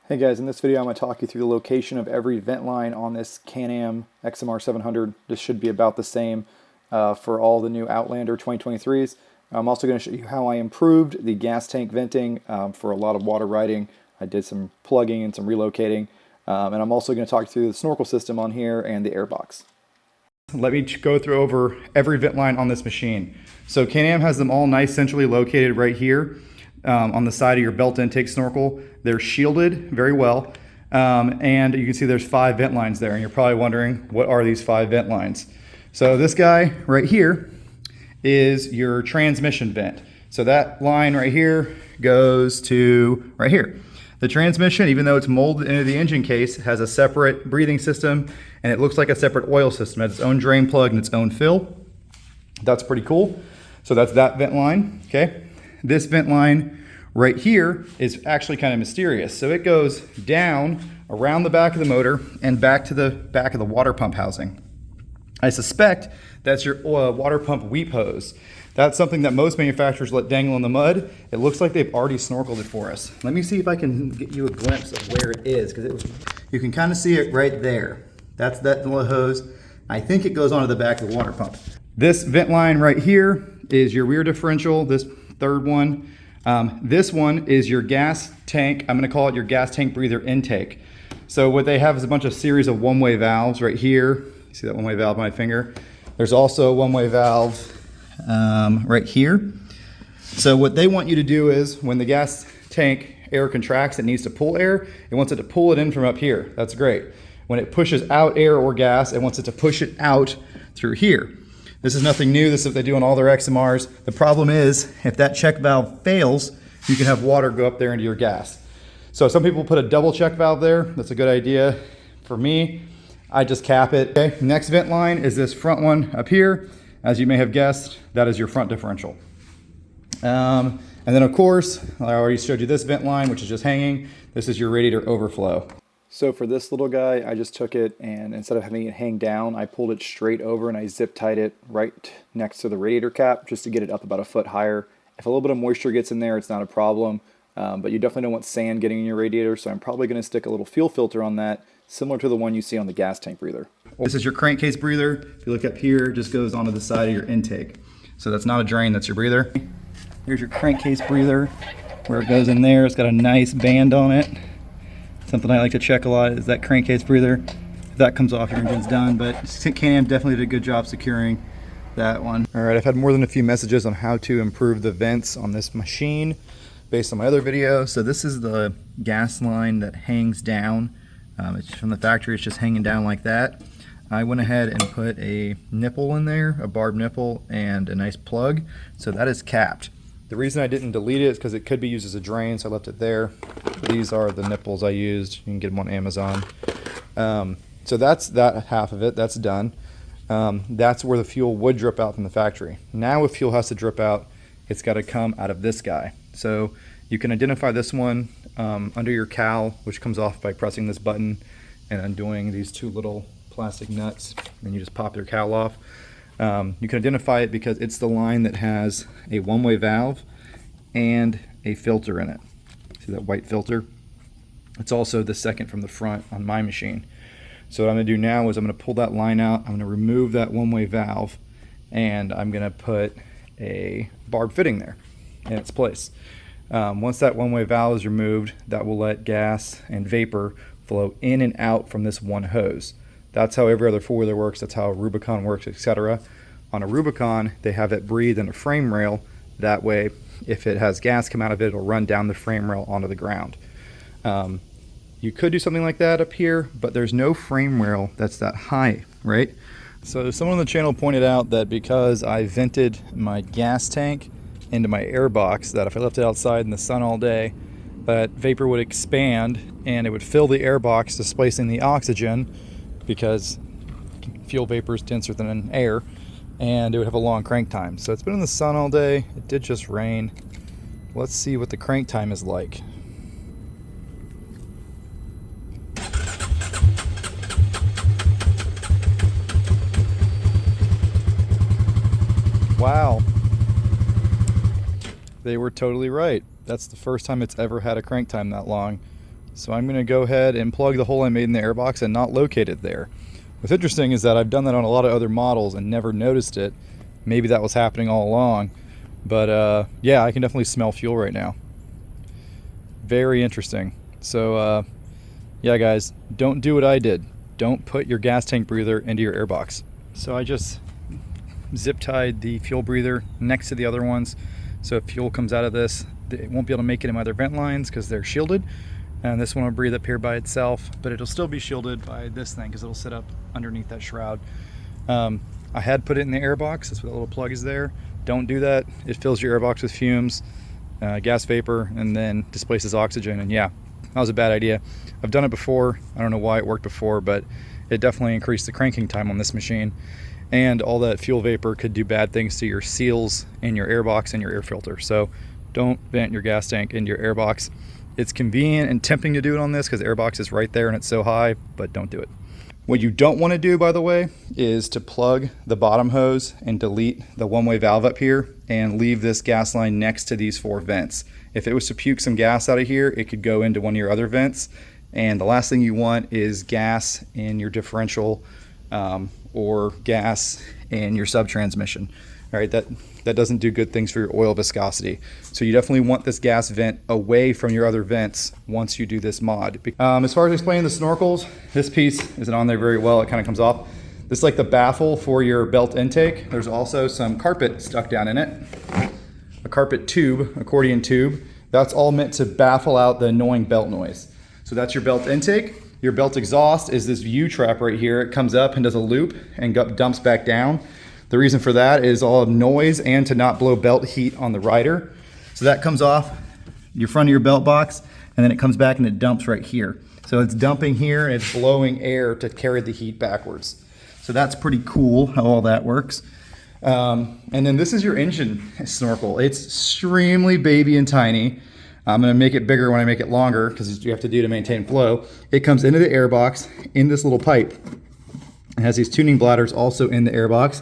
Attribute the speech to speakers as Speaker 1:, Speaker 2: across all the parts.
Speaker 1: Hey guys, in this video I'm going to talk you through the location of every vent line on this Can-Am XMR700. This should be about the same for all the new Outlander 2023s. I'm also going to show you how I improved the gas tank venting for a lot of water riding. I did some plugging and some relocating. And I'm also going to talk through the Snorkel system on here and the air box. Let me go through over every vent line on this machine. So Can-Am has them all nice centrally located right here. On the side of your belt intake snorkel. They're shielded very well, and you can see there's 5 vent lines there, and you're probably wondering, what are these 5 vent lines? So this guy right here is your transmission vent. So that line right here goes to right here. The transmission, even though it's molded into the engine case, has a separate breathing system, and it looks like a separate oil system. It has its own drain plug and its own fill. That's pretty cool. So that's that vent line, okay? This vent line right here is actually kind of mysterious. So it goes down around the back of the motor and back to the back of the water pump housing. I suspect that's your water pump weep hose. That's something that most manufacturers let dangle in the mud. It looks like they've already snorkeled it for us. Let me see if I can get you a glimpse of where it is, because you can kind of see it right there. That's that little hose. I think it goes onto the back of the water pump. This vent line right here is your rear differential, this third one. This one is your gas tank. I'm going to call it your gas tank breather intake. So what they have is a bunch of series of one-way valves right here. You see that one-way valve on my finger? There's also a one-way valve right here. So what they want you to do is when the gas tank air contracts, it needs to pull air. It wants it to pull it in from up here. That's great. When it pushes out air or gas, it wants it to push it out through here. This is nothing new. This is what they do on all their XMRs. The problem is, if that check valve fails, you can have water go up there into your gas. So some people put a double check valve there. That's a good idea. For me, I just cap it. Okay. Next vent line is this front one up here. As you may have guessed, that is your front differential. And then of course, I already showed you this vent line, which is just hanging. This is your radiator overflow. So for this little guy, I just took it and instead of having it hang down, I pulled it straight over and I zip tied it right next to the radiator cap just to get it up about a foot higher. If a little bit of moisture gets in there, it's not a problem, but you definitely don't want sand getting in your radiator, so I'm probably going to stick a little fuel filter on that, similar to the one you see on the gas tank breather. This is your crankcase breather. If you look up here, it just goes onto the side of your intake. So that's not a drain, that's your breather. Here's your crankcase breather, where it goes in there. It's got a nice band on it. Something I like to check a lot is that crankcase breather. If that comes off, your engine's done, but Can-Am definitely did a good job securing that one. All right, I've had more than a few messages on how to improve the vents on this machine based on my other video. So this is the gas line that hangs down. It's from the factory, it's just hanging down like that. I went ahead and put a nipple in there, a barbed nipple, and a nice plug. So that is capped. The reason I didn't delete it is because it could be used as a drain, so I left it there. These are the nipples I used. You can get them on Amazon. So that's that half of it. That's done. That's where the fuel would drip out from the factory. Now if fuel has to drip out, it's got to come out of this guy. So you can identify this one under your cowl, which comes off by pressing this button and undoing these 2 little plastic nuts. Then you just pop your cowl off. You can identify it because it's the line that has a one-way valve and a filter in it. See that white filter? It's also the second from the front on my machine. So what I'm going to do now is I'm going to pull that line out, I'm going to remove that one-way valve, and I'm going to put a barb fitting there in its place. Once that one-way valve is removed, that will let gas and vapor flow in and out from this one hose. That's how every other four-wheeler works. That's how a Rubicon works, etc. On a Rubicon, they have it breathe in a frame rail. That way, if it has gas come out of it, it'll run down the frame rail onto the ground. You could do something like that up here, but there's no frame rail that's that high, right? So someone on the channel pointed out that because I vented my gas tank into my air box, that if I left it outside in the sun all day, that vapor would expand and it would fill the air box, displacing the oxygen, because fuel vapor is denser than air, and it would have a long crank time. So it's been in the sun all day. It did just rain. Let's see what the crank time is like. Wow. They were totally right. That's the first time it's ever had a crank time that long. So I'm going to go ahead and plug the hole I made in the airbox and not locate it there. What's interesting is that I've done that on a lot of other models and never noticed it. Maybe that was happening all along. But yeah, I can definitely smell fuel right now. Very interesting. So yeah guys, don't do what I did. Don't put your gas tank breather into your airbox. So I just zip tied the fuel breather next to the other ones. So if fuel comes out of this, it won't be able to make it in my other vent lines because they're shielded. And this one will breathe up here by itself, but it'll still be shielded by this thing because it'll sit up underneath that shroud. I had put it in the airbox. That's what that little plug is there. Don't do that. It fills your airbox with fumes, gas vapor, and then displaces oxygen. And yeah, that was a bad idea. I've done it before. I don't know why it worked before, but it definitely increased the cranking time on this machine. And all that fuel vapor could do bad things to your seals in your airbox and your air filter. So don't vent your gas tank into your airbox. It's convenient and tempting to do it on this because the airbox is right there and it's so high, but don't do it. What you don't want to do, by the way, is to plug the bottom hose and delete the one-way valve up here and leave this gas line next to these 4 vents. If it was to puke some gas out of here, it could go into one of your other vents. And the last thing you want is gas in your differential or gas in your sub-transmission. All right, that doesn't do good things for your oil viscosity. So you definitely want this gas vent away from your other vents once you do this mod. As far as explaining the snorkels, this piece isn't on there very well. It kind of comes off. This is like the baffle for your belt intake. There's also some carpet stuck down in it. A carpet tube, accordion tube. That's all meant to baffle out the annoying belt noise. So that's your belt intake. Your belt exhaust is this U-trap right here. It comes up and does a loop and dumps back down. The reason for that is all of noise and to not blow belt heat on the rider. So that comes off your front of your belt box and then it comes back and it dumps right here. So it's dumping here and it's blowing air to carry the heat backwards. So that's pretty cool how all that works. And then this is your engine snorkel. It's extremely baby and tiny. I'm gonna make it bigger when I make it longer because you have to do to maintain flow. It comes into the airbox in this little pipe. It has these tuning bladders also in the airbox.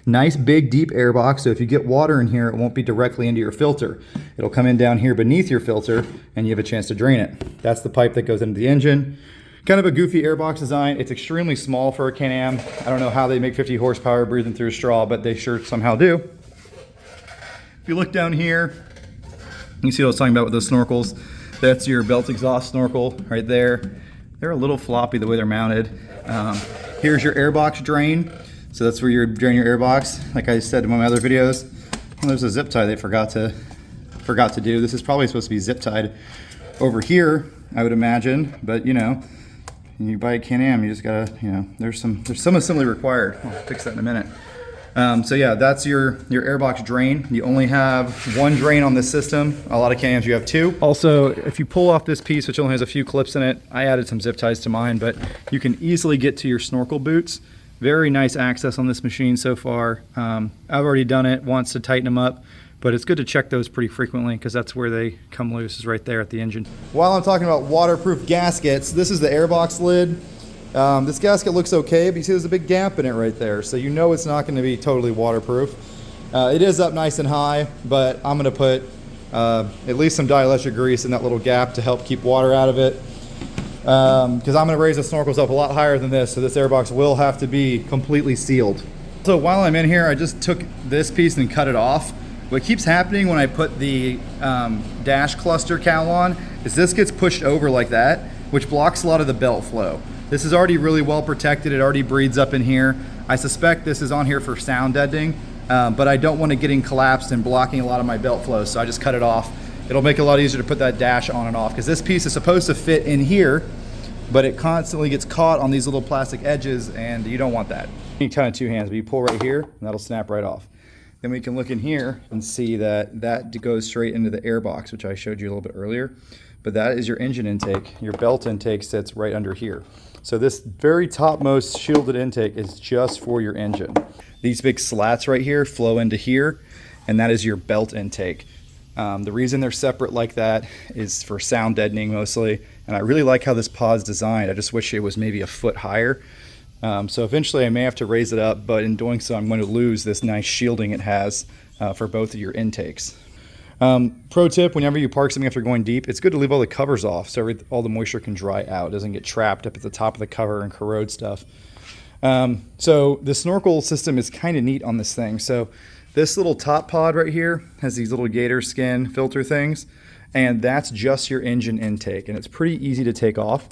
Speaker 1: Nice big deep airbox, so if you get water in here, it won't be directly into your filter. It'll come in down here beneath your filter and you have a chance to drain it. That's the pipe that goes into the engine. Kind of a goofy airbox design. It's extremely small for a Can-Am. I don't know how they make 50 horsepower breathing through a straw, but they sure somehow do. If you look down here, you see what I was talking about with those snorkels. That's your belt exhaust snorkel right there. They're a little floppy the way they're mounted. Here's your airbox drain. So that's where you drain your airbox. Like I said in one of my other videos, well, there's a zip tie they forgot to do. This is probably supposed to be zip tied over here, I would imagine. But you know, when you buy a Can-Am, you just gotta, you know, there's some assembly required. I'll fix that in a minute. So yeah, that's your airbox drain. You only have one drain on this system. A lot of Can-Ams you have 2. Also, if you pull off this piece, which only has a few clips in it, I added some zip ties to mine, but you can easily get to your snorkel boots. Very nice access on this machine so far. I've already done it once to tighten them up, but it's good to check those pretty frequently because that's where they come loose, is right there at the engine. While I'm talking about waterproof gaskets, this is the airbox lid. This gasket looks okay, but you see there's a big gap in it right there, so you know it's not going to be totally waterproof. It is up nice and high, but I'm going to put at least some dielectric grease in that little gap to help keep water out of it. Because I'm going to raise the snorkels up a lot higher than this, so this airbox will have to be completely sealed. So while I'm in here, I just took this piece and cut it off. What keeps happening when I put the dash cluster cowl on is this gets pushed over like that, which blocks a lot of the belt flow. This is already really well protected. It already breathes up in here. I suspect this is on here for sound deadening, but I don't want it getting collapsed and blocking a lot of my belt flow, so I just cut it off. It'll make it a lot easier to put that dash on and off because this piece is supposed to fit in here, but it constantly gets caught on these little plastic edges and you don't want that. You need kind of 2 hands, but you pull right here and that'll snap right off. Then we can look in here and see that that goes straight into the airbox, which I showed you a little bit earlier. But that is your engine intake. Your belt intake sits right under here. So this very topmost shielded intake is just for your engine. These big slats right here flow into here, and that is your belt intake. The reason they're separate like that is for sound deadening mostly, and I really like how this pod's designed. I just wish it was maybe a foot higher. So eventually I may have to raise it up, but in doing so I'm going to lose this nice shielding it has for both of your intakes. Pro tip, whenever you park something after going deep, it's good to leave all the covers off so all the moisture can dry out. It doesn't get trapped up at the top of the cover and corrode stuff. So the snorkel system is kind of neat on this thing. So this little top pod right here has these little gator skin filter things, and that's just your engine intake, and it's pretty easy to take off.